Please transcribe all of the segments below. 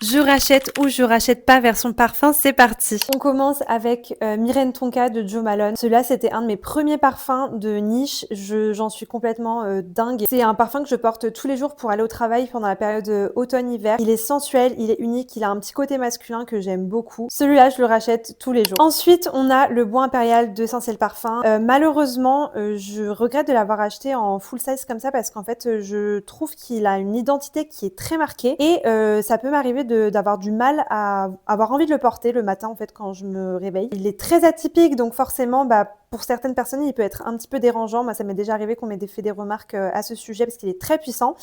Je rachète ou je rachète pas version parfum, c'est parti. On commence avec Myrène Tonka de Jo Malone. Celui-là, c'était un de mes premiers parfums de niche. J'en suis complètement dingue. C'est un parfum que je porte tous les jours pour aller au travail pendant la période automne-hiver. Il est sensuel, il est unique, il a un petit côté masculin que j'aime beaucoup. Celui-là, je le rachète tous les jours. Ensuite, on a le Bois Impérial de Sincère Parfum. Malheureusement, je regrette de l'avoir acheté en full size comme ça parce qu'en fait, je trouve qu'il a une identité qui est très marquée et ça peut m'arriver d'avoir du mal à avoir envie de le porter le matin en fait quand je me réveille. Il est très atypique donc forcément pour certaines personnes il peut être un petit peu dérangeant. Moi ça m'est déjà arrivé qu'on m'ait fait des remarques à ce sujet parce qu'il est très puissant.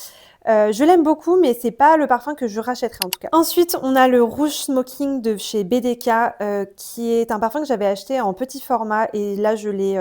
Je l'aime beaucoup mais c'est pas le parfum que je rachèterai en tout cas. Ensuite on a le Rouge Smoking de chez BDK qui est un parfum que j'avais acheté en petit format et là je l'ai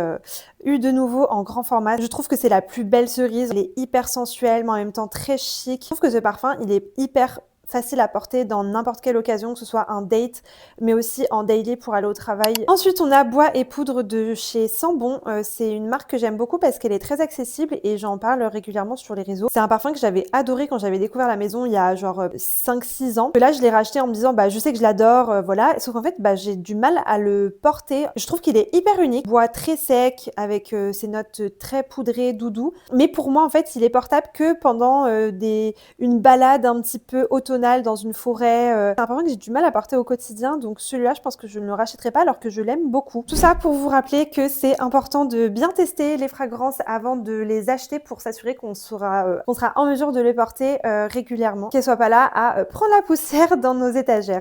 eu de nouveau en grand format. Je trouve que c'est la plus belle cerise. Elle est hyper sensuelle mais en même temps très chic. Je trouve que ce parfum il est hyper facile à porter dans n'importe quelle occasion, que ce soit un date, mais aussi en daily pour aller au travail. Ensuite, on a Bois et Poudre de chez Sambon. C'est une marque que j'aime beaucoup parce qu'elle est très accessible et j'en parle régulièrement sur les réseaux. C'est un parfum que j'avais adoré quand j'avais découvert la maison il y a genre 5-6 ans. Que là, je l'ai racheté en me disant, je sais que je l'adore, voilà. Sauf qu'en fait, j'ai du mal à le porter. Je trouve qu'il est hyper unique. Bois très sec, avec ses notes très poudrées, doudou. Mais pour moi, en fait, il est portable que pendant une balade un petit peu automnale dans une forêt. C'est un parfum que j'ai du mal à porter au quotidien, donc celui-là, je pense que je ne le rachèterai pas alors que je l'aime beaucoup. Tout ça pour vous rappeler que c'est important de bien tester les fragrances avant de les acheter pour s'assurer qu'on sera en mesure de les porter régulièrement, qu'elles soient pas là à prendre la poussière dans nos étagères.